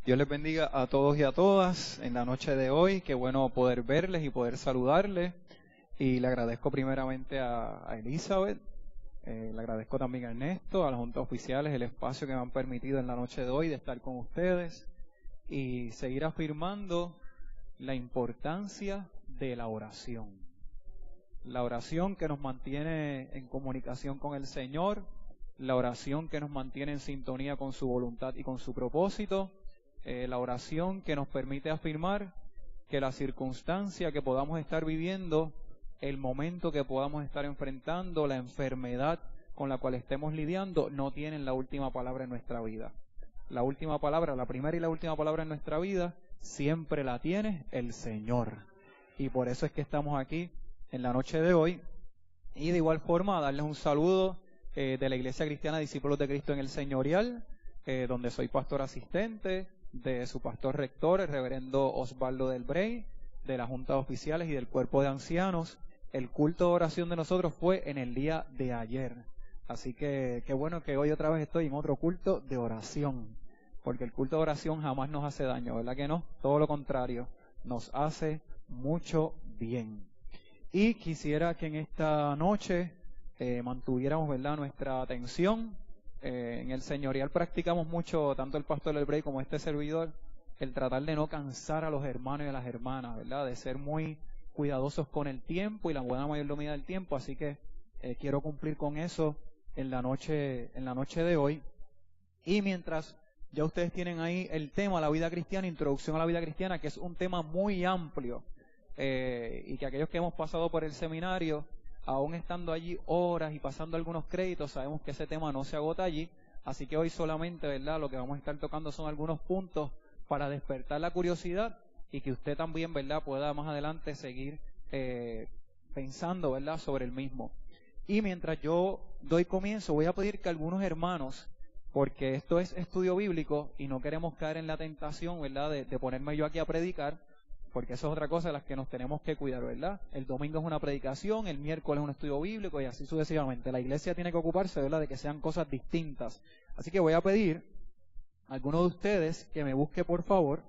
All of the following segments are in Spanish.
Dios les bendiga a todos y a todas en la noche de hoy. Qué bueno poder verles y poder saludarles. Y le agradezco primeramente a Elizabeth, le agradezco también a Ernesto, a las juntas oficiales, el espacio que me han permitido en la noche de hoy de estar con ustedes y seguir afirmando la importancia de la oración. La oración que nos mantiene en comunicación con el Señor, la oración que nos mantiene en sintonía con su voluntad y con su propósito, la oración que nos permite afirmar que la circunstancia que podamos estar viviendo, el momento que podamos estar enfrentando, la enfermedad con la cual estemos lidiando, no tienen la última palabra en nuestra vida. La última palabra, la primera y la última palabra en nuestra vida, siempre la tiene el Señor. Y por eso es que estamos aquí en la noche de hoy. Y de igual forma, darles un saludo de la Iglesia Cristiana Discípulos de Cristo en el Señorial, donde soy pastor asistente, de su pastor rector, el reverendo Osvaldo del Brey, de las juntas oficiales y del cuerpo de ancianos. El culto de oración de nosotros fue en el día de ayer. Así que qué bueno que hoy otra vez estoy en otro culto de oración, porque el culto de oración jamás nos hace daño, ¿verdad que no? Todo lo contrario, nos hace mucho bien. Y quisiera que en esta noche mantuviéramos, ¿verdad?, nuestra atención. En el señorial practicamos mucho, tanto el pastor del Brey como este servidor, el tratar de no cansar a los hermanos y a las hermanas, ¿verdad?, de ser muy cuidadosos con el tiempo y la buena mayordomía del tiempo. Así que quiero cumplir con eso en la noche de hoy. Y mientras ya ustedes tienen ahí el tema, la vida cristiana, introducción a la vida cristiana, que es un tema muy amplio, y que aquellos que hemos pasado por el seminario, aún estando allí horas y pasando algunos créditos, sabemos que ese tema no se agota allí. Así que hoy solamente, ¿verdad?, lo que vamos a estar tocando son algunos puntos para despertar la curiosidad y que usted también, ¿verdad?, pueda más adelante seguir pensando, ¿verdad?, sobre el mismo. Y mientras yo doy comienzo, voy a pedir que algunos hermanos, porque esto es estudio bíblico y no queremos caer en la tentación, ¿verdad?, de ponerme yo aquí a predicar, porque eso es otra cosa de las que nos tenemos que cuidar, ¿verdad? El domingo es una predicación, el miércoles es un estudio bíblico y así sucesivamente. La iglesia tiene que ocuparse, ¿verdad?, de que sean cosas distintas. Así que voy a pedir a alguno de ustedes que me busque, por favor,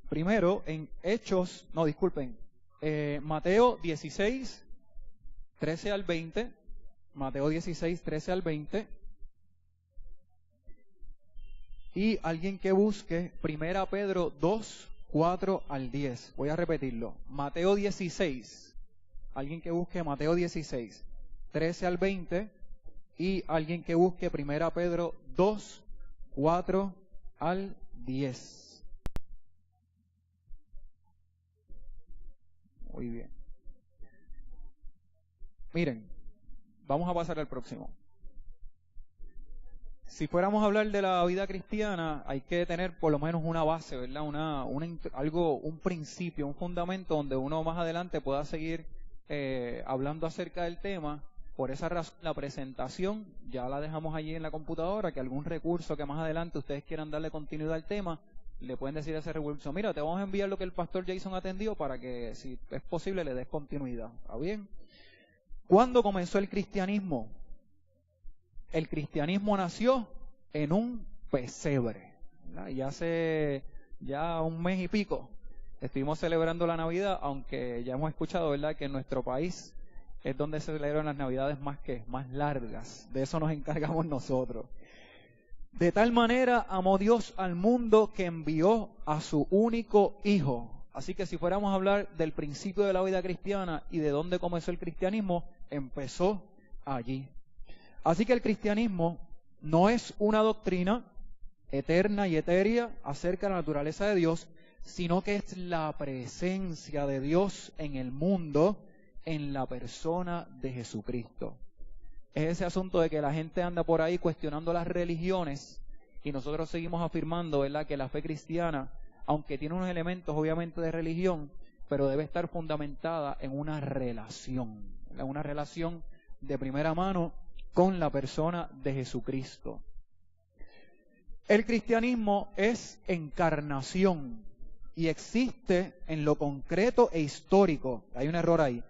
primero en Mateo 16, 13 al 20, Mateo 16, 13 al 20, y alguien que busque 1 Pedro 2, 4 al 10. Voy a repetirlo. Mateo 16. Alguien que busque Mateo 16, 13 al 20. Y alguien que busque 1 Pedro 2, 4 al 10. Muy bien. Miren, vamos a pasar al próximo. Si fuéramos a hablar de la vida cristiana, hay que tener por lo menos una base, ¿verdad? Un principio, un fundamento donde uno más adelante pueda seguir hablando acerca del tema. Por esa razón, la presentación ya la dejamos allí en la computadora, que algún recurso que más adelante ustedes quieran darle continuidad al tema, le pueden decir a ese recurso: mira, te vamos a enviar lo que el pastor Jason atendió para que, si es posible, le des continuidad. ¿Está bien? ¿Cuándo comenzó el cristianismo? El cristianismo nació en un pesebre, ¿verdad? Y hace ya un mes y pico estuvimos celebrando la Navidad, aunque ya hemos escuchado, ¿verdad?, que en nuestro país es donde se celebran las Navidades más largas. De eso nos encargamos nosotros. De tal manera amó Dios al mundo que envió a su único Hijo. Así que si fuéramos a hablar del principio de la vida cristiana y de dónde comenzó el cristianismo, empezó allí. Así que el cristianismo no es una doctrina eterna y etérea acerca de la naturaleza de Dios, sino que es la presencia de Dios en el mundo, en la persona de Jesucristo. Es ese asunto de que la gente anda por ahí cuestionando las religiones y nosotros seguimos afirmando, ¿verdad?, que la fe cristiana, aunque tiene unos elementos obviamente de religión, pero debe estar fundamentada en una relación de primera mano con la persona de Jesucristo. El cristianismo es encarnación y existe en lo concreto e histórico. Hay un error ahí.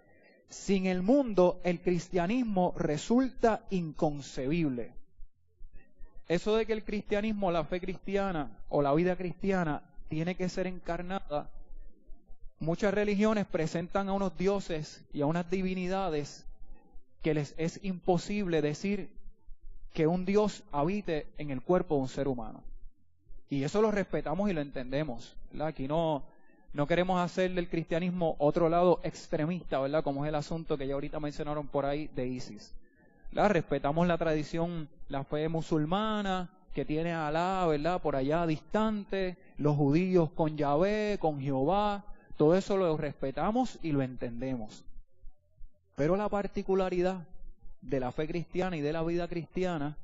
Sin el mundo, el cristianismo resulta inconcebible. eso de que el cristianismo, la fe cristiana o la vida cristiana tiene que ser encarnada, muchas religiones presentan a unos dioses y a unas divinidades que les es imposible decir que un Dios habite en el cuerpo de un ser humano. Y eso lo respetamos y lo entendemos, ¿verdad? Aquí no queremos hacer del cristianismo otro lado extremista, ¿verdad? Como es el asunto que ya ahorita mencionaron por ahí de ISIS. ¿Verdad? Respetamos la tradición, la fe musulmana, que tiene a Alá, ¿verdad? Por allá distante, los judíos con Yahvé, con Jehová, todo eso lo respetamos y lo entendemos. Pero la particularidad de la fe cristiana y de la vida cristiana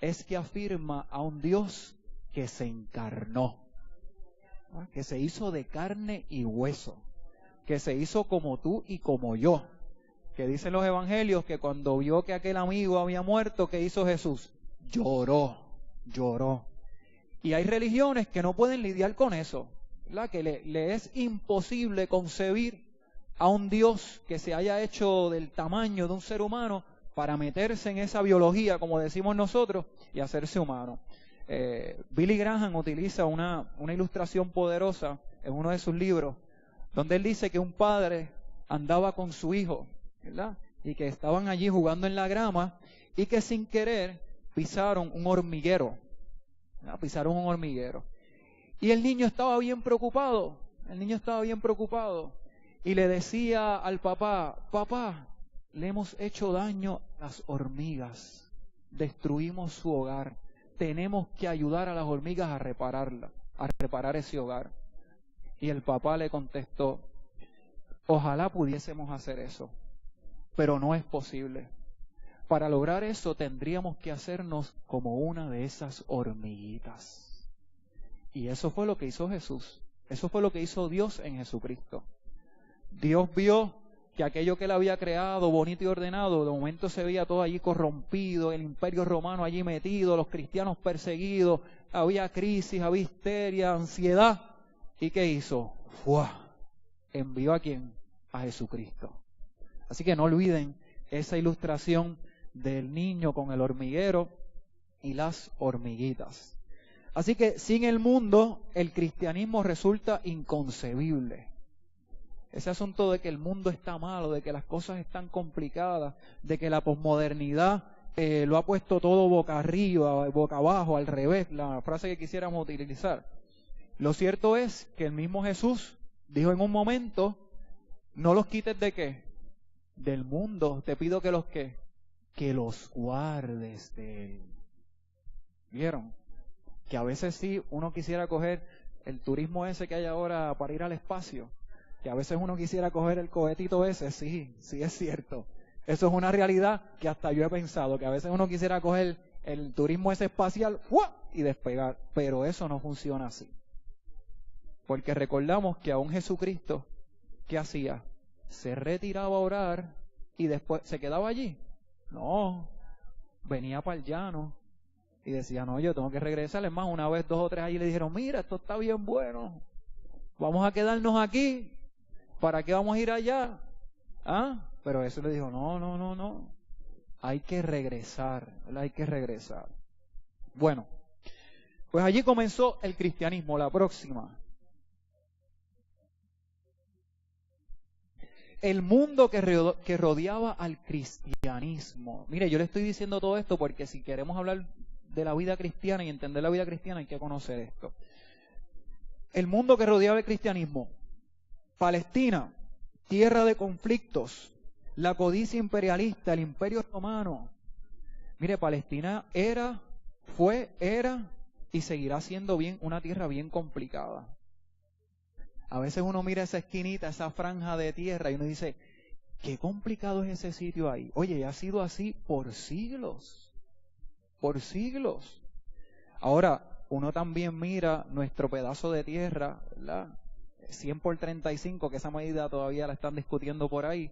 es que afirma a un Dios que se encarnó, ¿verdad? Que se hizo de carne y hueso, que se hizo como tú y como yo, que dicen los evangelios que cuando vio que aquel amigo había muerto, ¿qué hizo Jesús? Lloró. Y hay religiones que no pueden lidiar con eso, ¿verdad? Que le es imposible concebir a un Dios que se haya hecho del tamaño de un ser humano para meterse en esa biología, como decimos nosotros, y hacerse humano. Billy Graham utiliza una ilustración poderosa en uno de sus libros, donde él dice que un padre andaba con su hijo, ¿verdad? Y que estaban allí jugando en la grama y que sin querer pisaron un hormiguero, ¿verdad? Pisaron un hormiguero. Y el niño estaba bien preocupado, y le decía al papá, papá, le hemos hecho daño a las hormigas, destruimos su hogar, tenemos que ayudar a las hormigas a reparar ese hogar. Y el papá le contestó, ojalá pudiésemos hacer eso, pero no es posible. Para lograr eso tendríamos que hacernos como una de esas hormiguitas. Y eso fue lo que hizo Jesús. Eso fue lo que hizo Dios en Jesucristo. Dios vio que aquello que él había creado, bonito y ordenado, de momento se veía todo allí corrompido, el imperio romano allí metido, los cristianos perseguidos, había crisis, había histeria, ansiedad. ¿Y qué hizo? ¡Fua! Envió ¿a quién? A Jesucristo. Así que no olviden esa ilustración del niño con el hormiguero y las hormiguitas. Así que sin el mundo, el cristianismo resulta inconcebible. Ese asunto de que el mundo está malo, de que las cosas están complicadas, de que la posmodernidad lo ha puesto todo boca arriba, boca abajo, al revés, la frase que quisiéramos utilizar. Lo cierto es que el mismo Jesús dijo en un momento, no los quites ¿de qué? Del mundo, te pido que que los guardes de él. ¿Vieron? Que a veces sí uno quisiera coger el turismo ese que hay ahora para ir al espacio, que a veces uno quisiera coger el cohetito ese, sí es cierto. Eso es una realidad que hasta yo he pensado, que a veces uno quisiera coger el turismo ese espacial ¡fua! Y despegar, pero eso no funciona así. Porque recordamos que aún Jesucristo, ¿qué hacía? Se retiraba a orar y después se quedaba allí. No, venía para el llano y decía, no, yo tengo que regresar. Es más, una vez 2 o 3 allí le dijeron, mira, esto está bien bueno, vamos a quedarnos aquí, ¿para qué vamos a ir allá? ¿Ah? Pero eso le dijo, no, hay que regresar, ¿verdad? Hay que regresar. Bueno, pues allí comenzó el cristianismo. La próxima. El mundo que rodeaba al cristianismo. Mire, yo le estoy diciendo todo esto porque si queremos hablar de la vida cristiana y entender la vida cristiana hay que conocer esto. El mundo que rodeaba el cristianismo. Palestina, tierra de conflictos, la codicia imperialista, el imperio romano. Mire, Palestina era y seguirá siendo una tierra bien complicada. A veces uno mira esa esquinita, esa franja de tierra y uno dice, qué complicado es ese sitio ahí. Oye, ha sido así por siglos. Ahora, uno también mira nuestro pedazo de tierra, ¿verdad? 100 por 35, que esa medida todavía la están discutiendo por ahí.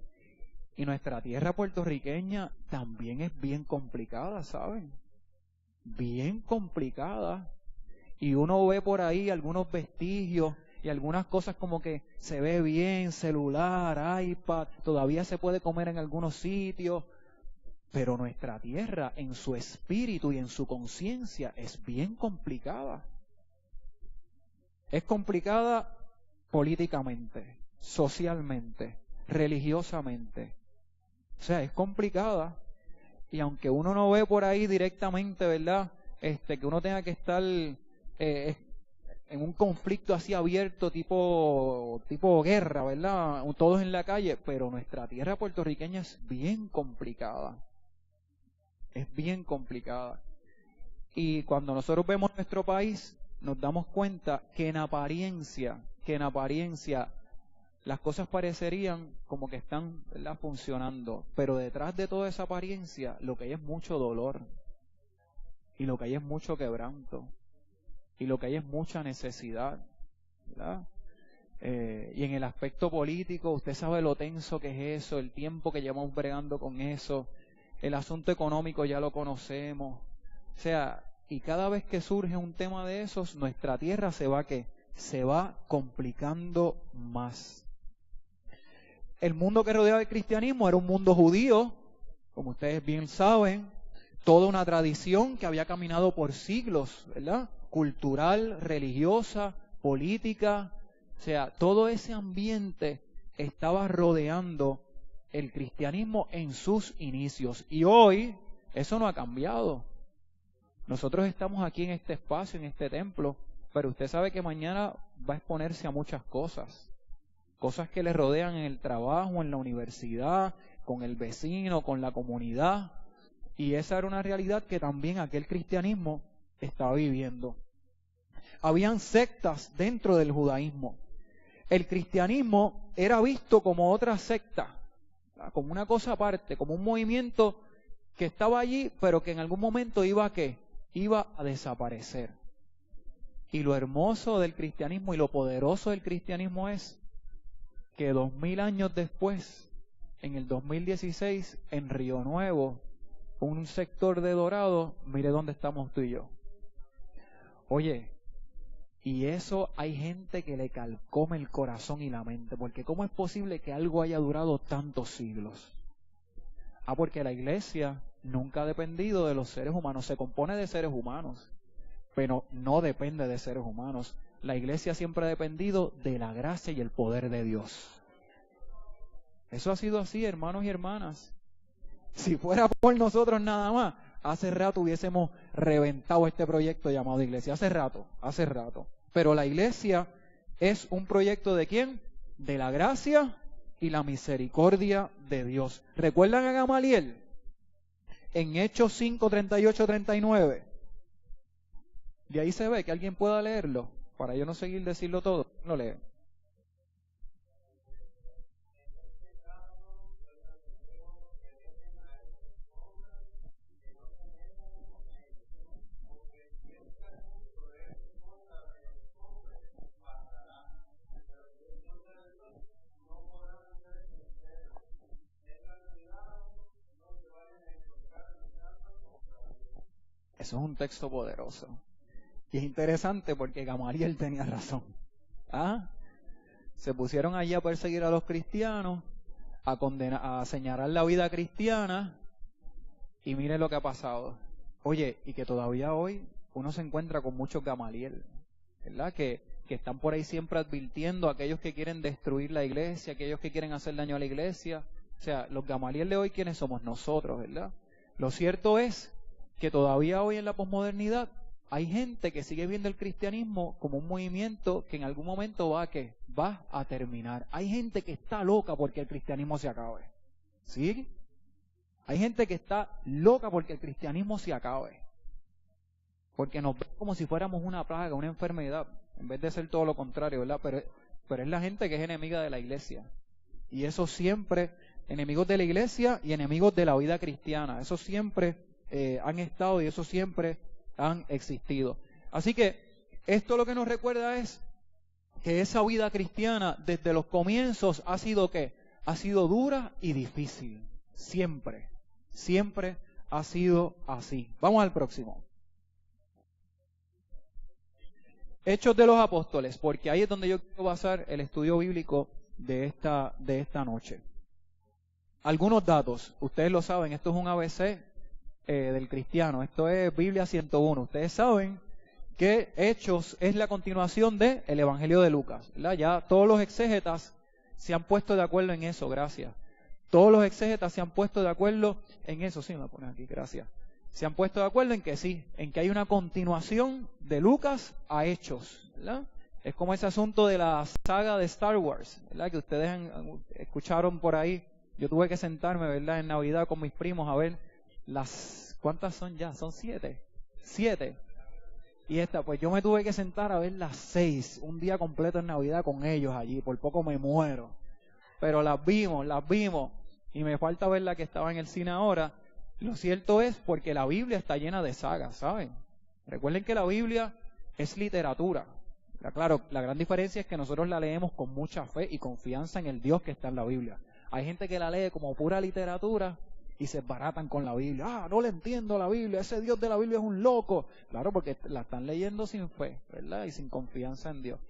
Y nuestra tierra puertorriqueña también es bien complicada, ¿saben? Bien complicada. Y uno ve por ahí algunos vestigios y algunas cosas como que se ve bien, celular, iPad, todavía se puede comer en algunos sitios, Pero nuestra tierra en su espíritu y en su conciencia es bien complicada. Es complicada políticamente, socialmente, religiosamente. O sea, es complicada. Y aunque uno no ve por ahí directamente, ¿verdad? Que uno tenga que estar en un conflicto así abierto, tipo guerra, ¿verdad? Todos en la calle, pero nuestra tierra puertorriqueña es bien complicada. Es bien complicada. Y cuando nosotros vemos nuestro país, nos damos cuenta que en apariencia, las cosas parecerían como que están, ¿verdad?, funcionando, pero detrás de toda esa apariencia lo que hay es mucho dolor, y lo que hay es mucho quebranto, y lo que hay es mucha necesidad, ¿verdad? Y en el aspecto político, usted sabe lo tenso que es eso, el tiempo que llevamos bregando con eso, el asunto económico ya lo conocemos, o sea, y cada vez que surge un tema de esos, nuestra tierra se va complicando más. El mundo que rodeaba el cristianismo era un mundo judío, como ustedes bien saben, toda una tradición que había caminado por siglos, ¿verdad? Cultural, religiosa, política, o sea, todo ese ambiente estaba rodeando el cristianismo en sus inicios. Y hoy eso no ha cambiado. Nosotros estamos aquí en este espacio, en este templo, pero usted sabe que mañana va a exponerse a muchas cosas. Cosas que le rodean en el trabajo, en la universidad, con el vecino, con la comunidad. Y esa era una realidad que también aquel cristianismo estaba viviendo. Habían sectas dentro del judaísmo. El cristianismo era visto como otra secta, como una cosa aparte, como un movimiento que estaba allí, pero que en algún momento iba a desaparecer. Y lo hermoso del cristianismo y lo poderoso del cristianismo es que 2000 años después, en el 2016, en Río Nuevo, un sector de Dorado, mire dónde estamos tú y yo. Oye, y eso hay gente que le calcome el corazón y la mente, porque ¿cómo es posible que algo haya durado tantos siglos? Porque la iglesia nunca ha dependido de los seres humanos, se compone de seres humanos, pero no depende de seres humanos. La iglesia siempre ha dependido de la gracia y el poder de Dios. Eso ha sido así, hermanos y hermanas. Si fuera por nosotros nada más, hace rato hubiésemos reventado este proyecto llamado iglesia. Hace rato. Pero la iglesia es un proyecto ¿de quién? De la gracia y la misericordia de Dios. ¿Recuerdan a Gamaliel? En Hechos 5, 38, 39. De ahí se ve que alguien pueda leerlo, para yo no seguir decirlo todo. Lo leo. Eso es un texto poderoso. Y es interesante porque Gamaliel tenía razón. Se pusieron allí a perseguir a los cristianos, a señalar la vida cristiana, y mire lo que ha pasado. Oye, y que todavía hoy uno se encuentra con muchos Gamaliel, ¿verdad? Que están por ahí siempre advirtiendo a aquellos que quieren destruir la iglesia, aquellos que quieren hacer daño a la iglesia. O sea, los Gamaliel de hoy, ¿quiénes somos nosotros, verdad? Lo cierto es que todavía hoy en la posmodernidad hay gente que sigue viendo el cristianismo como un movimiento que en algún momento va a terminar. Hay gente que está loca porque el cristianismo se acabe. ¿Sí? Hay gente que está loca porque el cristianismo se acabe. Porque nos ve como si fuéramos una plaga, una enfermedad, en vez de ser todo lo contrario, ¿verdad? Pero es la gente que es enemiga de la iglesia. Y eso siempre, enemigos de la iglesia y enemigos de la vida cristiana. Eso siempre han estado y eso siempre han existido. Así que esto lo que nos recuerda es que esa vida cristiana desde los comienzos ha sido ¿qué? Ha sido dura y difícil. Siempre ha sido así. Vamos al próximo. Hechos de los Apóstoles, porque ahí es donde yo quiero basar el estudio bíblico de esta noche. algunos datos. Ustedes lo saben, esto es un ABC del cristiano. Esto es Biblia 101. Ustedes saben que Hechos es la continuación del Evangelio de Lucas, ¿verdad? Ya todos los exégetas se han puesto de acuerdo en eso, gracias. Todos los exégetas se han puesto de acuerdo en eso. Sí, me lo pones aquí, gracias. Se han puesto de acuerdo en que sí, en que hay una continuación de Lucas a Hechos, ¿verdad? Es como ese asunto de la saga de Star Wars, ¿verdad? Que ustedes escucharon por ahí. Yo tuve que sentarme, ¿verdad? En Navidad con mis primos a ver ¿cuántas son ya? ¿Son 7? 7. Y pues yo me tuve que sentar a ver las 6, un día completo en Navidad con ellos allí, por poco me muero. Pero las vimos, y me falta ver la que estaba en el cine ahora. Lo cierto es porque la Biblia está llena de sagas, ¿saben? Recuerden que la Biblia es literatura. Claro, la gran diferencia es que nosotros la leemos con mucha fe y confianza en el Dios que está en la Biblia. Hay gente que la lee como pura literatura y se baratan con la Biblia. Ah, no le entiendo la Biblia, ese Dios de la Biblia es un loco. Claro, porque la están leyendo sin fe, ¿verdad? Y sin confianza en Dios.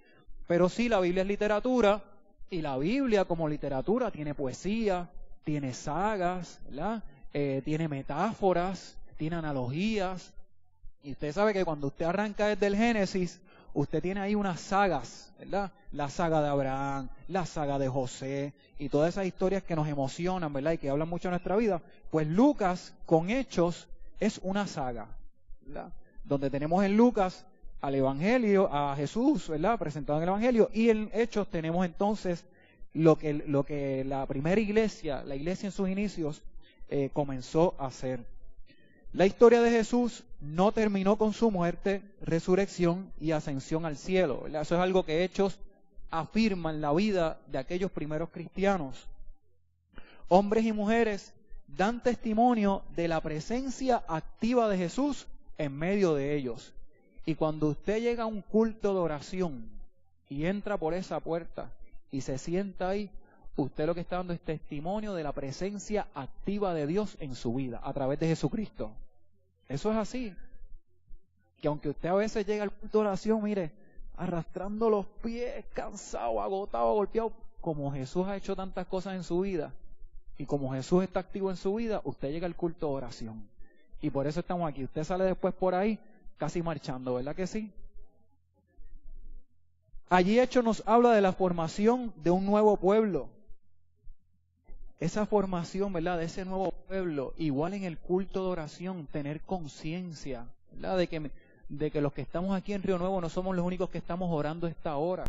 Pero sí, la Biblia es literatura, y la Biblia como literatura tiene poesía, tiene sagas, ¿verdad? Tiene metáforas, tiene analogías. Y usted sabe que cuando usted arranca desde el Génesis, usted tiene ahí unas sagas, ¿verdad? La saga de Abraham, la saga de José, y todas esas historias que nos emocionan, ¿verdad? Y que hablan mucho de nuestra vida. Pues Lucas, con Hechos, es una saga, ¿verdad? Donde tenemos en Lucas al Evangelio, a Jesús, ¿verdad? Presentado en el Evangelio, y en Hechos tenemos entonces lo que la primera iglesia, la iglesia en sus inicios, comenzó a hacer. La historia de Jesús no terminó con su muerte, resurrección y ascensión al cielo, ¿verdad? Eso es algo que Hechos afirma en la vida de aquellos primeros cristianos. Hombres y mujeres dan testimonio de la presencia activa de Jesús en medio de ellos. Y cuando usted llega a un culto de oración y entra por esa puerta y se sienta ahí, usted lo que está dando es testimonio de la presencia activa de Dios en su vida a través de Jesucristo. Eso es así. Que aunque usted a veces llega al culto de oración, mire, arrastrando los pies, cansado, agotado, golpeado, como Jesús ha hecho tantas cosas en su vida y como Jesús está activo en su vida, usted llega al culto de oración. Y por eso estamos aquí. Usted sale después por ahí casi marchando, ¿verdad que sí? Allí Hechos nos habla de la formación de un nuevo pueblo. Esa formación, ¿verdad? De ese nuevo pueblo, igual en el culto de oración, tener conciencia, ¿verdad? De que los que estamos aquí en Río Nuevo no somos los únicos que estamos orando esta hora.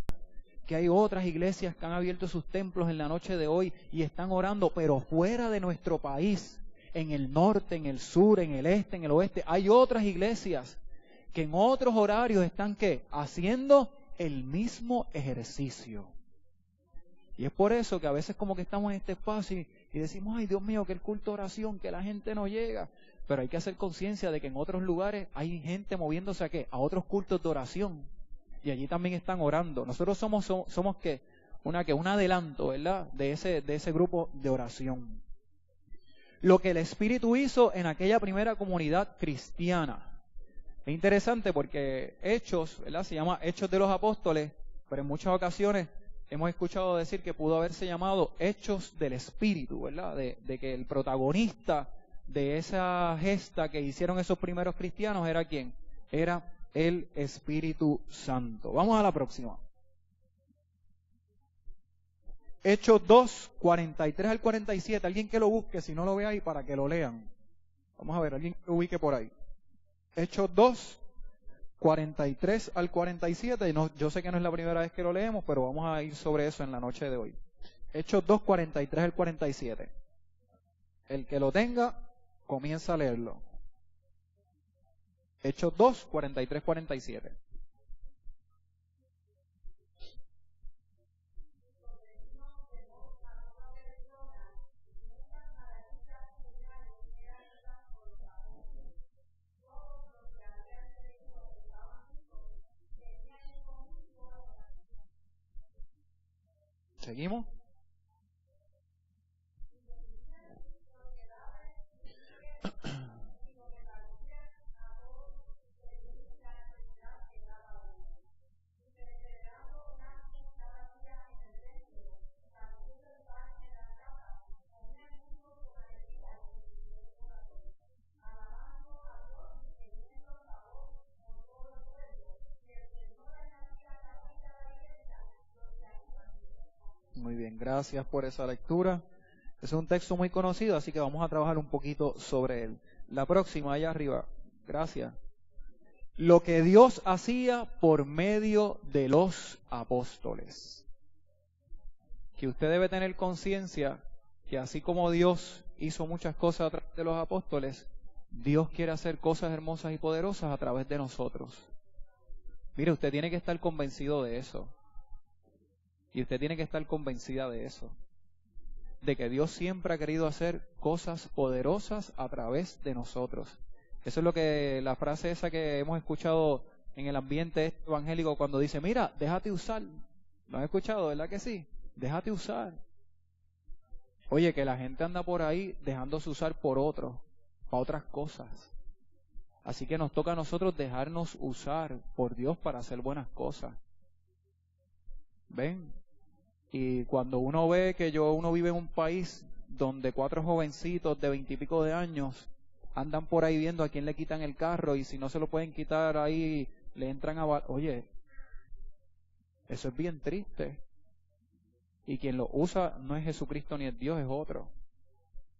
Que hay otras iglesias que han abierto sus templos en la noche de hoy y están orando, pero fuera de nuestro país, en el norte, en el sur, en el este, en el oeste, hay otras iglesias que en otros horarios están, ¿qué? Haciendo el mismo ejercicio. Y es por eso que a veces como que estamos en este espacio y decimos, ay Dios mío, que el culto de oración, que la gente no llega. Pero hay que hacer conciencia de que en otros lugares hay gente moviéndose ¿a qué? A otros cultos de oración. Y allí también están orando. Nosotros somos ¿qué? Un adelanto, ¿verdad? De ese grupo de oración. Lo que el Espíritu hizo en aquella primera comunidad cristiana. Es interesante porque Hechos, ¿verdad? Se llama Hechos de los Apóstoles, pero en muchas ocasiones hemos escuchado decir que pudo haberse llamado Hechos del Espíritu, ¿verdad? De que el protagonista de esa gesta que hicieron esos primeros cristianos era ¿quién? Era el Espíritu Santo. Vamos a la próxima. Hechos 2, 43 al 47. Alguien que lo busque, si no lo ve ahí, para que lo lean. Vamos a ver, alguien que lo ubique por ahí. Hechos 2, 43 al 47. No, yo sé que no es la primera vez que lo leemos, pero vamos a ir sobre eso en la noche de hoy. Hechos 2, 43 al 47. El que lo tenga, comienza a leerlo. Hechos 2, 43, 47. ¿Seguimos? bien, gracias por esa lectura. Es un texto muy conocido, así que vamos a trabajar un poquito sobre él. La próxima, allá arriba. Gracias. Lo que Dios hacía por medio de los apóstoles. Que usted debe tener conciencia que así como Dios hizo muchas cosas a través de los apóstoles, Dios quiere hacer cosas hermosas y poderosas a través de nosotros. Mire, usted tiene que estar convencido de eso. Y usted tiene que estar convencida de eso. De que Dios siempre ha querido hacer cosas poderosas a través de nosotros. Eso es lo que la frase esa que hemos escuchado en el ambiente evangélico cuando dice, mira, déjate usar. ¿Lo han escuchado, verdad que sí? Déjate usar. Oye, que la gente anda por ahí dejándose usar por otros, para otras cosas. Así que nos toca a nosotros dejarnos usar por Dios para hacer buenas cosas. ¿Ven? Y cuando uno ve que uno vive en un país donde 4 jovencitos de 20 y pico de años andan por ahí viendo a quién le quitan el carro y si no se lo pueden quitar ahí le entran a... Oye, eso es bien triste. Y quien lo usa no es Jesucristo ni es Dios, es otro.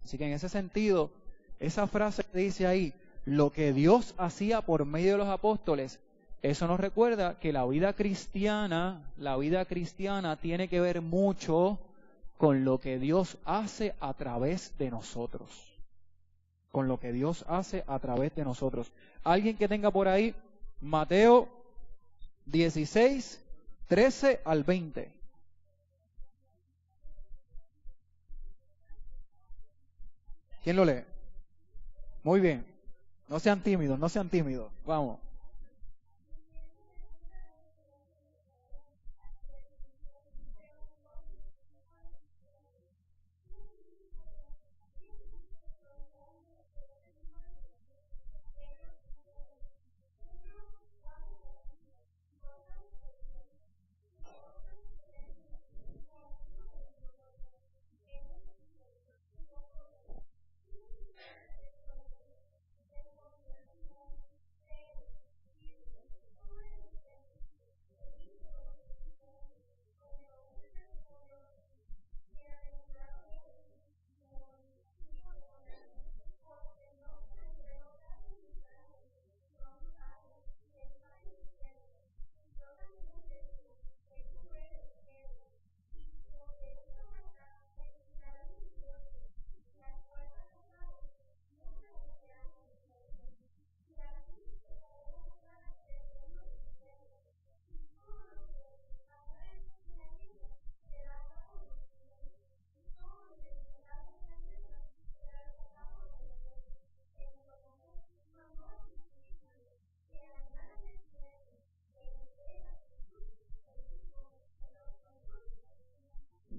Así que en ese sentido, esa frase que dice ahí, lo que Dios hacía por medio de los apóstoles, eso nos recuerda que la vida cristiana tiene que ver mucho con lo que Dios hace a través de nosotros. Con lo que Dios hace a través de nosotros. Alguien que tenga por ahí Mateo 16, 13 al 20. ¿Quién lo lee? Muy bien. No sean tímidos, no sean tímidos. Vamos.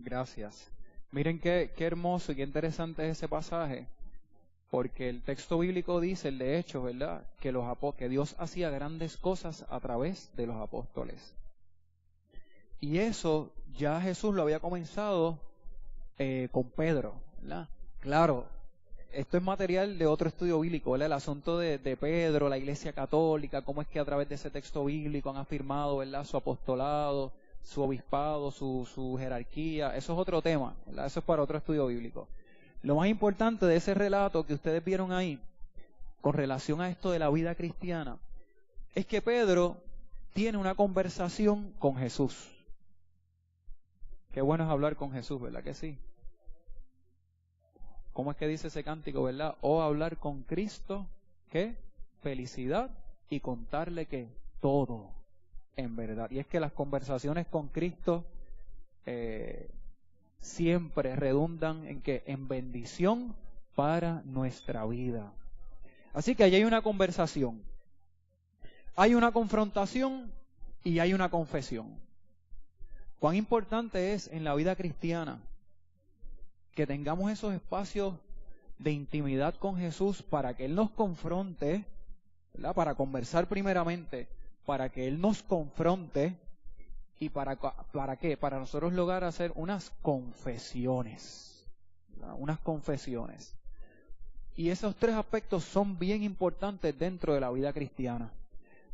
Gracias. Miren qué hermoso y qué interesante es ese pasaje, porque el texto bíblico dice, el de Hechos, ¿verdad? Que Dios hacía grandes cosas a través de los apóstoles. Y eso ya Jesús lo había comenzado con Pedro, ¿verdad? Claro, esto es material de otro estudio bíblico, ¿verdad? El asunto de Pedro, la Iglesia Católica, cómo es que a través de ese texto bíblico han afirmado, ¿verdad? Su apostolado, su obispado, su jerarquía. Eso es otro tema, ¿verdad? Eso es para otro estudio bíblico. Lo más importante de ese relato que ustedes vieron ahí, con relación a esto de la vida cristiana, es que Pedro tiene una conversación con Jesús. Qué bueno es hablar con Jesús, ¿verdad que sí? ¿Cómo es que dice ese cántico, verdad? O hablar con Cristo, ¿qué? Felicidad, y contarle que todo en verdad. Y es que las conversaciones con Cristo siempre redundan en que en bendición para nuestra vida. Así que allí hay una conversación, hay una confrontación y hay una confesión. Cuán importante es en la vida cristiana que tengamos esos espacios de intimidad con Jesús para que Él nos confronte, ¿verdad? Para conversar primeramente, para que Él nos confronte y ¿para qué? Para nosotros lograr hacer unas confesiones, ¿verdad? Unas confesiones. Y esos 3 aspectos son bien importantes dentro de la vida cristiana.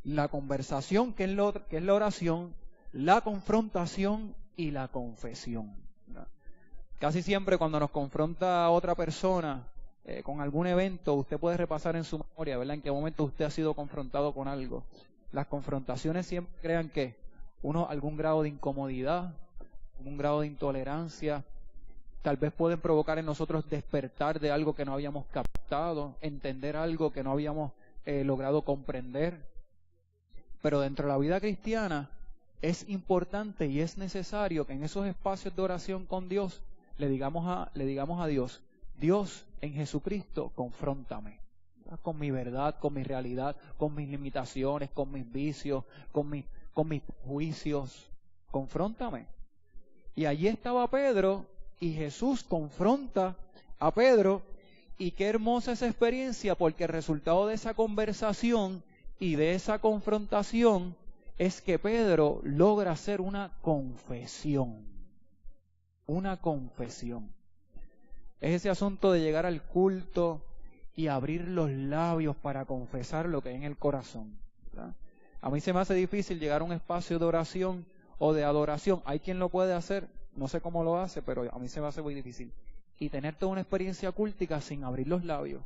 La conversación, que es la oración, la confrontación y la confesión, ¿verdad? Casi siempre cuando nos confronta otra persona con algún evento, usted puede repasar en su memoria, ¿verdad? En qué momento usted ha sido confrontado con algo. Las confrontaciones siempre crean que algún grado de incomodidad, algún grado de intolerancia, tal vez pueden provocar en nosotros despertar de algo que no habíamos captado, entender algo que no habíamos logrado comprender. Pero dentro de la vida cristiana es importante y es necesario que en esos espacios de oración con Dios le digamos a Dios, Dios, en Jesucristo, confróntame con mi verdad, con mi realidad, con mis limitaciones, con mis vicios, con mis juicios. Confróntame. Y allí estaba Pedro y Jesús confronta a Pedro, y qué hermosa esa experiencia, porque el resultado de esa conversación y de esa confrontación es que Pedro logra hacer una confesión. Una confesión. Es ese asunto de llegar al culto y abrir los labios para confesar lo que hay en el corazón, ¿verdad? A mí se me hace difícil llegar a un espacio de oración o de adoración. Hay quien lo puede hacer, no sé cómo lo hace, pero a mí se me hace muy difícil. Y tener toda una experiencia cultica sin abrir los labios,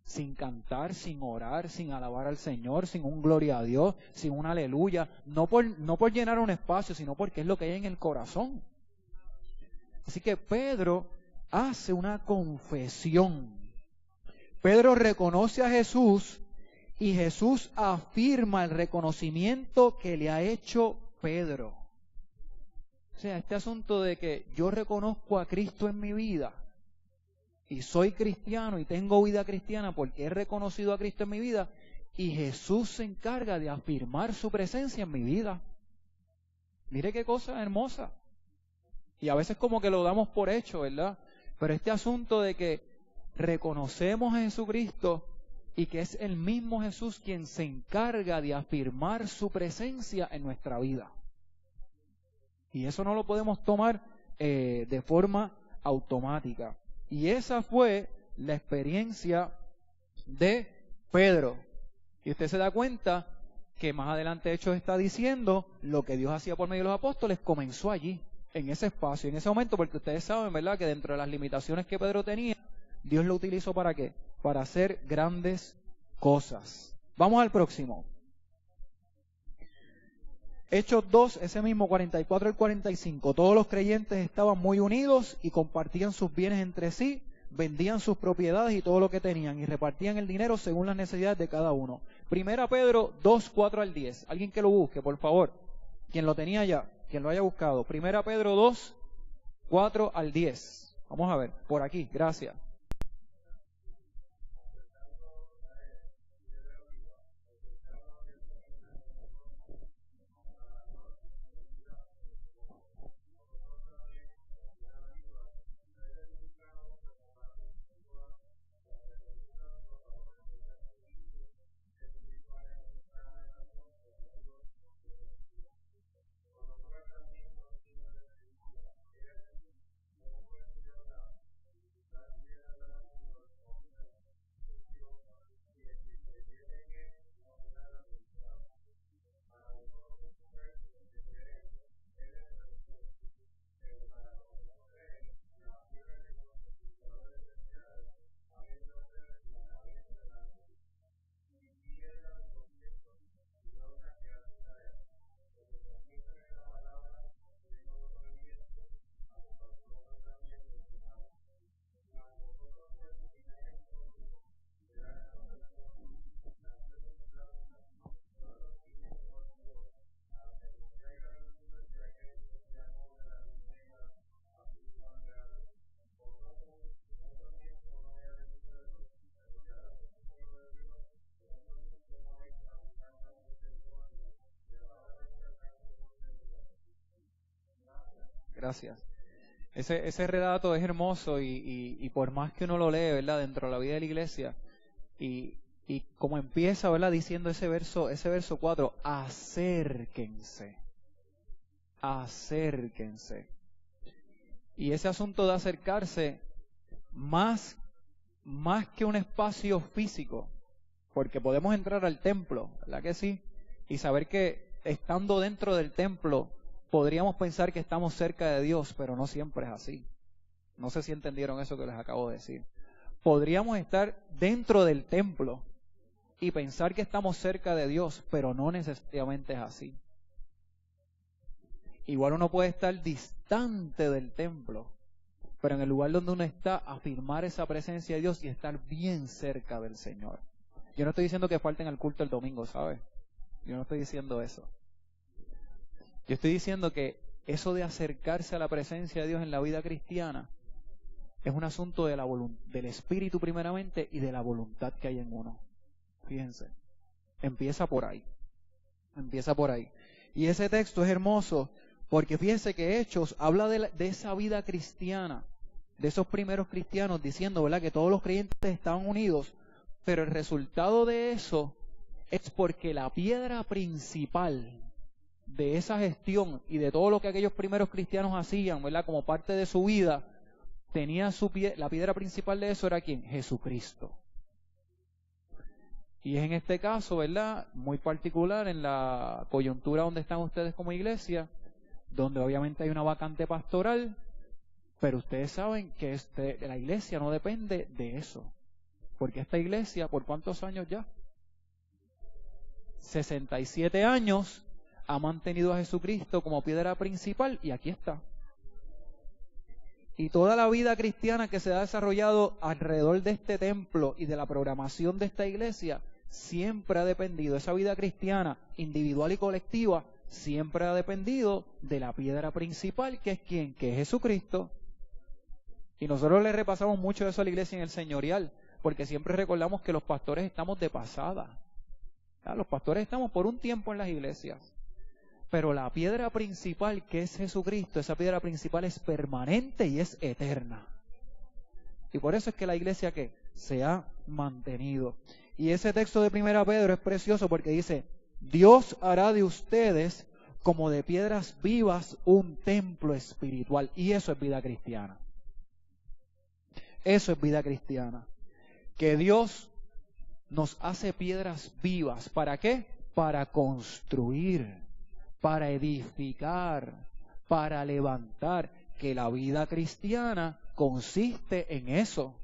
sin cantar, sin orar, sin alabar al Señor, sin un gloria a Dios, sin un aleluya, no por llenar un espacio, sino porque es lo que hay en el corazón. Así que Pedro hace una confesión. Pedro reconoce a Jesús y Jesús afirma el reconocimiento que le ha hecho Pedro. O sea, este asunto de que yo reconozco a Cristo en mi vida y soy cristiano y tengo vida cristiana porque he reconocido a Cristo en mi vida, y Jesús se encarga de afirmar su presencia en mi vida. Mire qué cosa hermosa. Y a veces como que lo damos por hecho, ¿verdad? Pero este asunto de que reconocemos a Jesucristo y que es el mismo Jesús quien se encarga de afirmar su presencia en nuestra vida. Y eso no lo podemos tomar de forma automática. Y esa fue la experiencia de Pedro. Y usted se da cuenta que más adelante Hechos está diciendo lo que Dios hacía por medio de los apóstoles comenzó allí, en ese espacio, en ese momento, porque ustedes saben, ¿verdad?, que dentro de las limitaciones que Pedro tenía, Dios lo utilizó ¿para qué? Para hacer grandes cosas. Vamos al próximo. Hechos 2, ese mismo 44 al 45. Todos los creyentes estaban muy unidos y compartían sus bienes entre sí, vendían sus propiedades y todo lo que tenían y repartían el dinero según las necesidades de cada uno. Primera Pedro 2, 4 al 10. Alguien que lo busque, por favor. Quien lo tenía ya, quien lo haya buscado. Primera Pedro 2, 4 al 10. Vamos a ver, por aquí, gracias. Gracias. Ese relato es hermoso y por más que uno lo lee, ¿verdad?, dentro de la vida de la iglesia, y como empieza, ¿verdad?, diciendo ese verso 4, acérquense. Acérquense. Y ese asunto de acercarse, más que un espacio físico, porque podemos entrar al templo, ¿verdad que sí? Y saber que estando dentro del templo podríamos pensar que estamos cerca de Dios, pero no siempre es así. No sé si entendieron eso que les acabo de decir. Podríamos estar dentro del templo y pensar que estamos cerca de Dios, pero no necesariamente es así. Igual uno puede estar distante del templo, pero en el lugar donde uno está, afirmar esa presencia de Dios y estar bien cerca del Señor. Yo no estoy diciendo que falten al culto el domingo, ¿sabes? Yo no estoy diciendo eso. Yo estoy diciendo que eso de acercarse a la presencia de Dios en la vida cristiana es un asunto de del Espíritu primeramente y de la voluntad que hay en uno. Fíjense, empieza por ahí. Empieza por ahí. Y ese texto es hermoso porque fíjense que Hechos habla de esa vida cristiana, de esos primeros cristianos, diciendo, ¿verdad?, que todos los creyentes estaban unidos, pero el resultado de eso es porque la piedra principal de esa gestión y de todo lo que aquellos primeros cristianos hacían, ¿verdad?, como parte de su vida, tenía la piedra principal de eso era ¿quién? Jesucristo. Y es en este caso, ¿verdad?, muy particular en la coyuntura donde están ustedes como iglesia, donde obviamente hay una vacante pastoral, pero ustedes saben que la iglesia no depende de eso. Porque esta iglesia, ¿por cuántos años ya? 67 años ha mantenido a Jesucristo como piedra principal y aquí está. Y toda la vida cristiana que se ha desarrollado alrededor de este templo y de la programación de esta iglesia, siempre ha dependido, esa vida cristiana individual y colectiva, siempre ha dependido de la piedra principal, que es ¿quién? Que es Jesucristo. Y nosotros le repasamos mucho eso a la iglesia en el señorial, porque siempre recordamos que los pastores estamos de pasada. Los pastores estamos por un tiempo en las iglesias. Pero la piedra principal, que es Jesucristo, esa piedra principal es permanente y es eterna. Y por eso es que la iglesia que se ha mantenido. Y ese texto de 1 Pedro es precioso porque dice, Dios hará de ustedes como de piedras vivas un templo espiritual. Y eso es vida cristiana. Eso es vida cristiana. Que Dios nos hace piedras vivas. ¿Para qué? Para construir, para edificar, para levantar. Que la vida cristiana consiste en eso.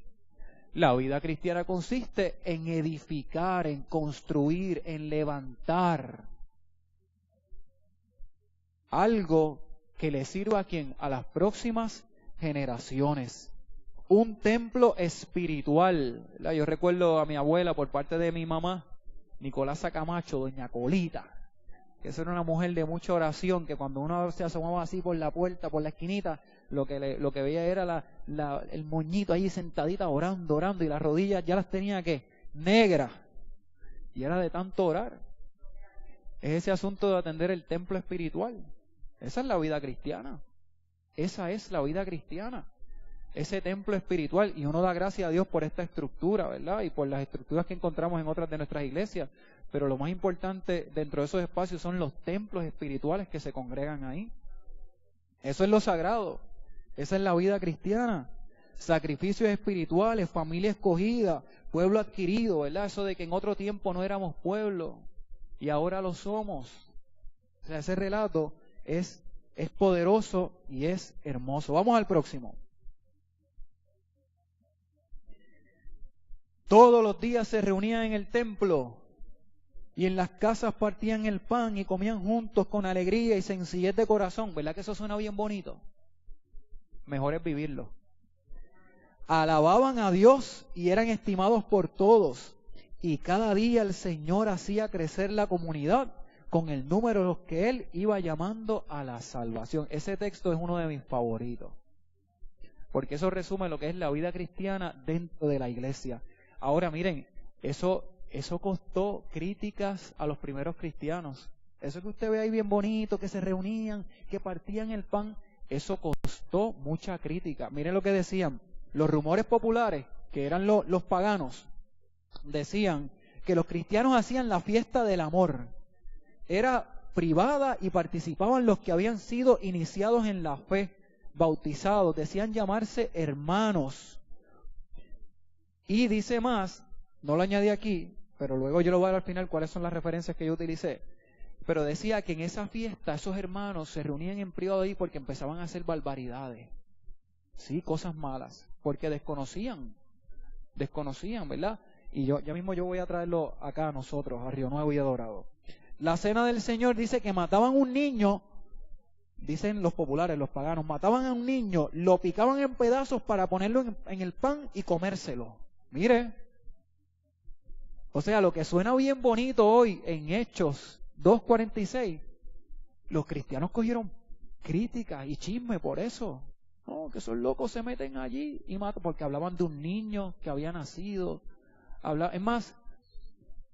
La vida cristiana consiste en edificar, en construir, en levantar algo que le sirva a ¿quién? A las próximas generaciones. Un templo espiritual, ¿verdad? Yo recuerdo a mi abuela por parte de mi mamá, Nicolasa Camacho, doña Colita, que esa era una mujer de mucha oración, que cuando uno se asomaba así por la puerta, por la esquinita, lo que veía era el moñito ahí sentadita orando, y las rodillas ya las tenía ¿qué? Negras. Y era de tanto orar. Es ese asunto de atender el templo espiritual. Esa es la vida cristiana. Esa es la vida cristiana. Ese templo espiritual. Y uno da gracias a Dios por esta estructura, ¿verdad? Y por las estructuras que encontramos en otras de nuestras iglesias. Pero lo más importante dentro de esos espacios son los templos espirituales que se congregan ahí. Eso es lo sagrado. Esa es la vida cristiana. Sacrificios espirituales, familia escogida, pueblo adquirido, ¿verdad? Eso de que en otro tiempo no éramos pueblo y ahora lo somos. O sea, ese relato es poderoso y es hermoso. Vamos al próximo. Todos los días se reunían en el templo y en las casas partían el pan y comían juntos con alegría y sencillez de corazón. ¿Verdad que eso suena bien bonito? Mejor es vivirlo. Alababan a Dios y eran estimados por todos. Y cada día el Señor hacía crecer la comunidad con el número de los que Él iba llamando a la salvación. Ese texto es uno de mis favoritos, porque eso resume lo que es la vida cristiana dentro de la iglesia. Ahora miren, eso costó críticas a los primeros cristianos. Eso que usted ve ahí bien bonito, que se reunían, que partían el pan, eso costó mucha crítica. Miren lo que decían. Los rumores populares, que eran los paganos, decían que los cristianos hacían la fiesta del amor. Era privada y participaban los que habían sido iniciados en la fe, bautizados, decían llamarse hermanos. Y dice más, no lo añadí aquí, pero luego yo lo voy a ver al final cuáles son las referencias que yo utilicé. Pero decía que en esa fiesta esos hermanos se reunían en privado ahí porque empezaban a hacer barbaridades. Sí, cosas malas, porque desconocían, ¿verdad? Y ya mismo yo voy a traerlo acá a nosotros, a Río Nuevo y a Dorado. La cena del Señor dice que mataban un niño, dicen los populares, los paganos, mataban a un niño, lo picaban en pedazos para ponerlo en el pan y comérselo. Mire, o sea, lo que suena bien bonito hoy en Hechos 2:46, los cristianos cogieron críticas y chisme por eso. No, que esos locos se meten allí y matan, porque hablaban de un niño que había nacido. Es más,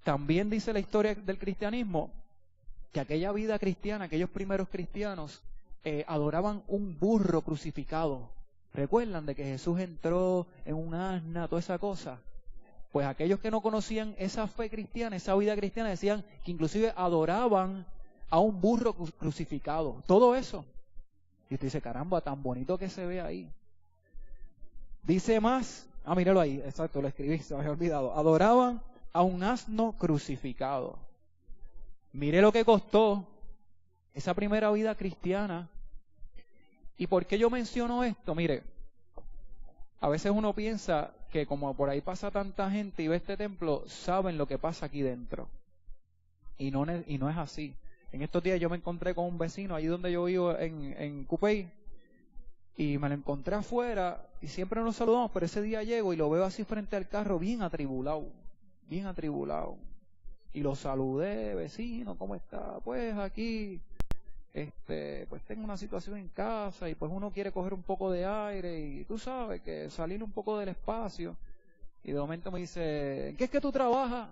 también dice la historia del cristianismo que aquella vida cristiana, aquellos primeros cristianos, adoraban un burro crucificado. ¿Recuerdan de que Jesús entró en un asna, toda esa cosa? Pues aquellos que no conocían esa fe cristiana, esa vida cristiana, decían que inclusive adoraban a un burro crucificado. Todo eso. Y usted dice, caramba, tan bonito que se ve ahí. Dice más, míralo ahí, exacto, lo escribí, se me había olvidado. Adoraban a un asno crucificado. Mire lo que costó esa primera vida cristiana. ¿Y por qué yo menciono esto? Mire, a veces uno piensa que como por ahí pasa tanta gente y ve este templo, saben lo que pasa aquí dentro. Y no es así. En estos días yo me encontré con un vecino allí donde yo vivo en Cupey, y me lo encontré afuera y siempre nos saludamos, pero ese día llego y lo veo así frente al carro bien atribulado. Y lo saludé, vecino, ¿cómo está? Pues aquí, pues tengo una situación en casa y pues uno quiere coger un poco de aire y tú sabes que salir un poco del espacio. Y de momento me dice, ¿en qué es que tú trabajas?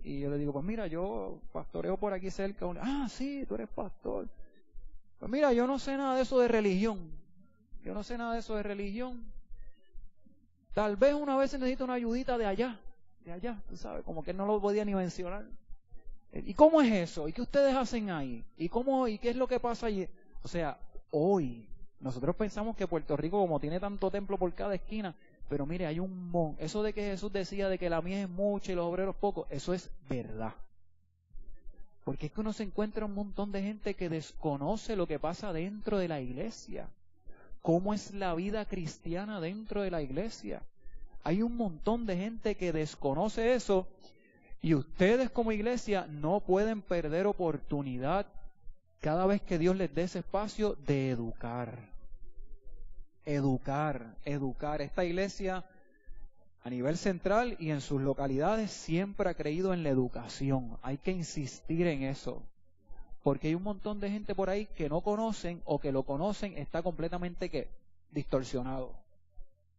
Y yo le digo, pues mira, yo pastoreo por aquí cerca. Sí, tú eres pastor. Pues mira, yo no sé nada de eso de religión. Tal vez una vez necesito una ayudita de allá, tú sabes, como que él no lo podía ni mencionar. ¿Y cómo es eso? ¿Y qué ustedes hacen ahí? ¿Y qué es lo que pasa allí? O sea, hoy nosotros pensamos que Puerto Rico, como tiene tanto templo por cada esquina, pero mire, hay eso de que Jesús decía de que la mies es mucha y los obreros pocos, eso es verdad. Porque es que uno se encuentra un montón de gente que desconoce lo que pasa dentro de la iglesia. ¿Cómo es la vida cristiana dentro de la iglesia? Hay un montón de gente que desconoce eso, y ustedes como iglesia no pueden perder oportunidad cada vez que Dios les dé ese espacio de educar. Esta iglesia a nivel central y en sus localidades siempre ha creído en la educación. Hay que insistir en eso. Porque hay un montón de gente por ahí que no conocen, o que lo conocen, está completamente distorsionado.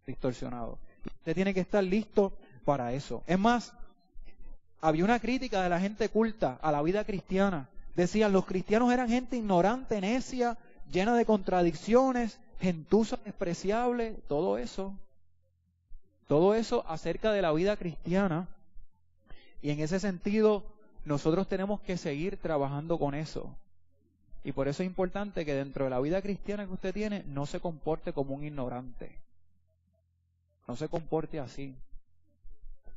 Usted tiene que estar listo para eso. Es más, había una crítica de la gente culta a la vida cristiana. Decían, los cristianos eran gente ignorante, necia, llena de contradicciones, gentuza, despreciable, todo eso acerca de la vida cristiana. Y en ese sentido, nosotros tenemos que seguir trabajando con eso. Y por eso es importante que dentro de la vida cristiana que usted tiene, no se comporte como un ignorante. No se comporte así.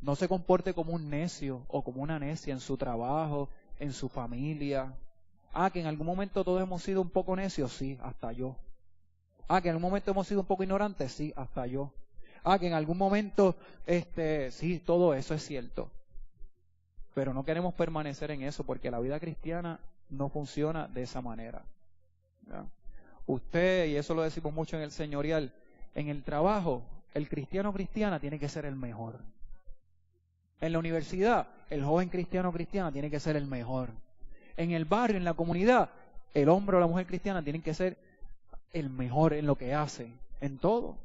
No se comporte como un necio o como una necia en su trabajo, en su familia. Que en algún momento todos hemos sido un poco necios, sí, hasta yo. Que en algún momento hemos sido un poco ignorantes, sí, hasta yo. Que en algún momento, sí, todo eso es cierto. Pero no queremos permanecer en eso, porque la vida cristiana no funciona de esa manera. ¿Ya? Usted, y eso lo decimos mucho en el señorial, en el trabajo, el cristiano o cristiana tiene que ser el mejor. En la universidad, el joven cristiano o cristiana tiene que ser el mejor. En el barrio, en la comunidad, el hombre o la mujer cristiana tienen que ser el mejor en lo que hace, en todo.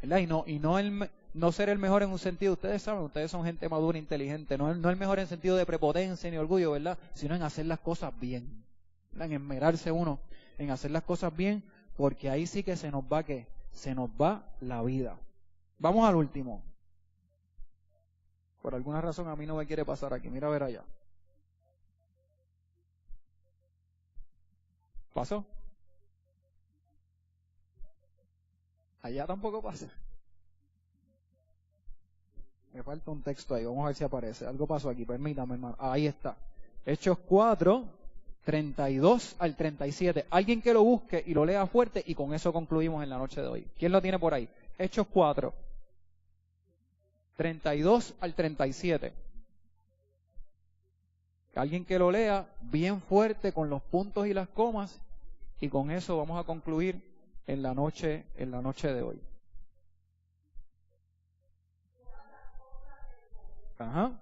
¿Verdad? Y no ser el mejor en un sentido, ustedes saben, ustedes son gente madura, inteligente, no el mejor en sentido de prepotencia ni orgullo, ¿verdad? Sino en hacer las cosas bien, ¿verdad? En esmerarse uno en hacer las cosas bien, porque ahí sí que se nos va la vida. Vamos al último. Por alguna razón a mí no me quiere pasar aquí, mira a ver allá. ¿Pasó? Allá tampoco pasa. Me falta un texto ahí, vamos a ver si aparece. Algo pasó aquí, permítame, hermano. Ahí está. Hechos 4, 32 al 37. Alguien que lo busque y lo lea fuerte y con eso concluimos en la noche de hoy. ¿Quién lo tiene por ahí? Hechos 4, 32 al 37. Alguien que lo lea bien fuerte con los puntos y las comas y con eso vamos a concluir en la noche de hoy. Ajá.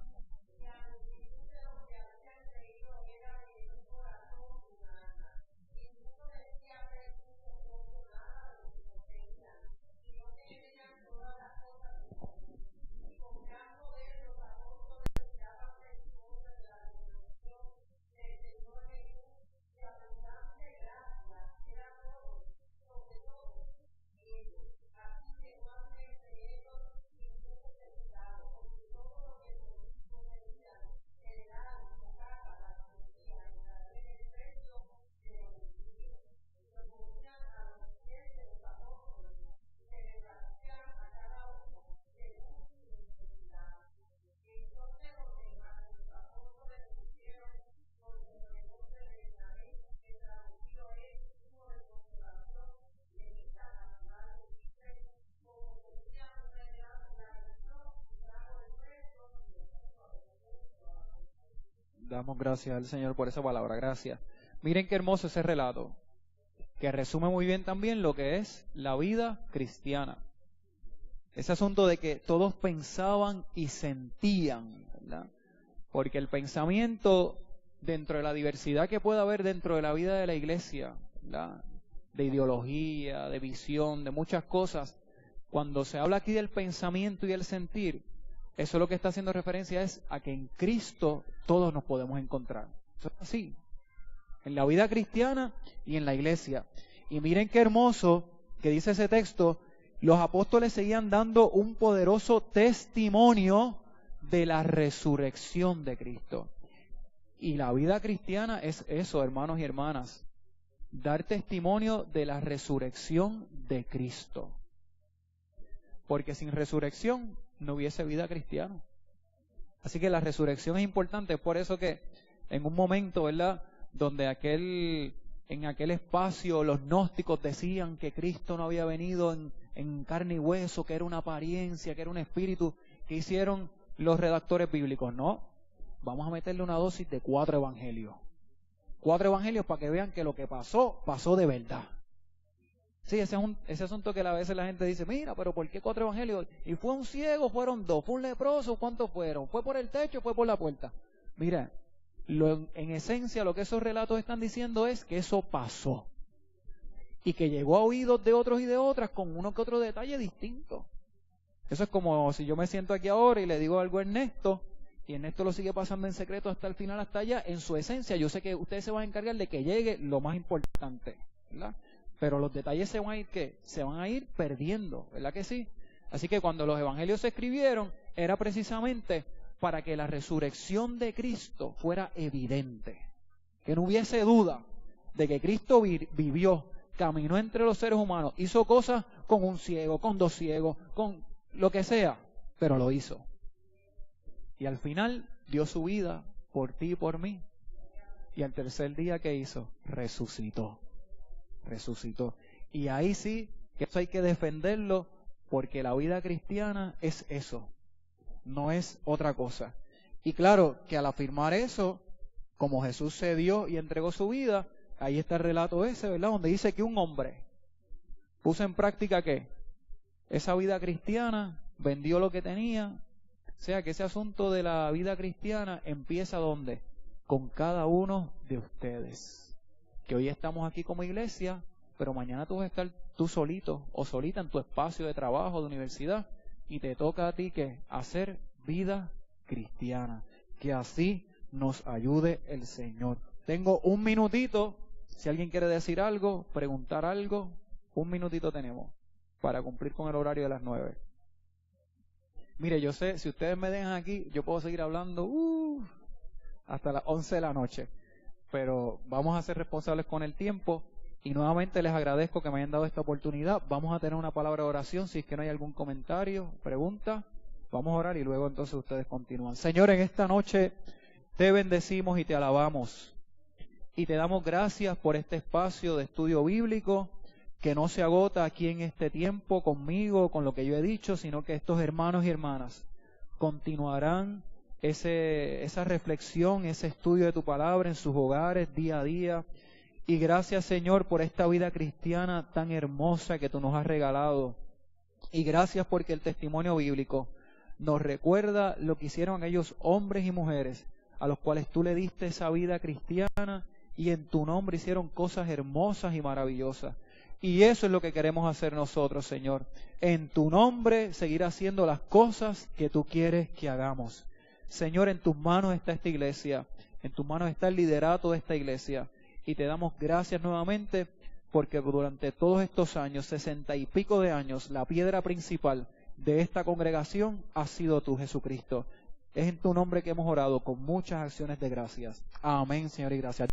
Damos gracias al Señor por esa palabra, gracias. Miren qué hermoso ese relato, que resume muy bien también lo que es la vida cristiana. Ese asunto de que todos pensaban y sentían, ¿verdad? Porque el pensamiento, dentro de la diversidad que pueda haber dentro de la vida de la iglesia, ¿verdad? De ideología, de visión, de muchas cosas, cuando se habla aquí del pensamiento y el sentir, eso lo que está haciendo referencia es a que en Cristo todos nos podemos encontrar. Eso es así, en la vida cristiana y en la iglesia. Y miren qué hermoso que dice ese texto, los apóstoles seguían dando un poderoso testimonio de la resurrección de Cristo. Y la vida cristiana es eso, hermanos y hermanas, dar testimonio de la resurrección de Cristo. Porque sin resurrección no hubiese vida cristiana. Así que la resurrección es importante, es por eso que en un momento, ¿verdad?, donde en aquel espacio los gnósticos decían que Cristo no había venido en carne y hueso, que era una apariencia, que era un espíritu, que hicieron los redactores bíblicos. No, vamos a meterle una dosis de 4 evangelios. 4 evangelios para que vean que lo que pasó, pasó de verdad. Sí, ese asunto que a veces la gente dice, mira, pero ¿por qué 4 evangelios? Y fue un ciego, fueron 2, fue un leproso, ¿cuántos fueron? ¿Fue por el techo, fue por la puerta? Mira, en esencia lo que esos relatos están diciendo es que eso pasó. Y que llegó a oídos de otros y de otras con uno que otro detalle distinto. Eso es como si yo me siento aquí ahora y le digo algo a Ernesto, y Ernesto lo sigue pasando en secreto hasta el final, hasta allá. En su esencia, yo sé que ustedes se van a encargar de que llegue lo más importante, ¿verdad? Pero los detalles se van a ir perdiendo, ¿verdad que sí? Así que cuando los evangelios se escribieron, era precisamente para que la resurrección de Cristo fuera evidente. Que no hubiese duda de que Cristo vivió, caminó entre los seres humanos, hizo cosas con un ciego, con 2 ciegos, con lo que sea, pero lo hizo. Y al final dio su vida por ti y por mí. Y al tercer día, ¿qué hizo? Resucitó. Y ahí sí, que eso hay que defenderlo, porque la vida cristiana es eso, no es otra cosa. Y claro, que al afirmar eso, como Jesús se dio y entregó su vida, ahí está el relato ese, ¿verdad? Donde dice que un hombre puso en práctica ¿qué? Esa vida cristiana, vendió lo que tenía. O sea, que ese asunto de la vida cristiana empieza ¿dónde? Con cada uno de ustedes. Que hoy estamos aquí como iglesia, pero mañana tú vas a estar tú solito o solita en tu espacio de trabajo, de universidad, y te toca a ti que hacer vida cristiana. Que así nos ayude el Señor. Tengo un minutito, si alguien quiere decir algo, preguntar algo, 1 minutito tenemos para cumplir con el horario de las 9. Mire, yo sé, si ustedes me dejan aquí, yo puedo seguir hablando hasta las 11 de la noche. Pero vamos a ser responsables con el tiempo y nuevamente les agradezco que me hayan dado esta oportunidad. Vamos a tener una palabra de oración, si es que no hay algún comentario, pregunta, vamos a orar y luego entonces ustedes continúan. Señor, en esta noche te bendecimos y te alabamos. Y te damos gracias por este espacio de estudio bíblico que no se agota aquí en este tiempo conmigo, con lo que yo he dicho, sino que estos hermanos y hermanas continuarán esa reflexión, ese estudio de tu palabra en sus hogares día a día. Y gracias, Señor, por esta vida cristiana tan hermosa que tú nos has regalado. Y gracias porque el testimonio bíblico nos recuerda lo que hicieron aquellos hombres y mujeres a los cuales tú le diste esa vida cristiana y en tu nombre hicieron cosas hermosas y maravillosas. Y eso es lo que queremos hacer nosotros, Señor. En tu nombre seguir haciendo las cosas que tú quieres que hagamos. Señor, en tus manos está esta iglesia, en tus manos está el liderato de esta iglesia. Y te damos gracias nuevamente porque durante todos estos años, 60 y pico de años, la piedra principal de esta congregación ha sido tú, Jesucristo. Es en tu nombre que hemos orado con muchas acciones de gracias. Amén, Señor, y gracias.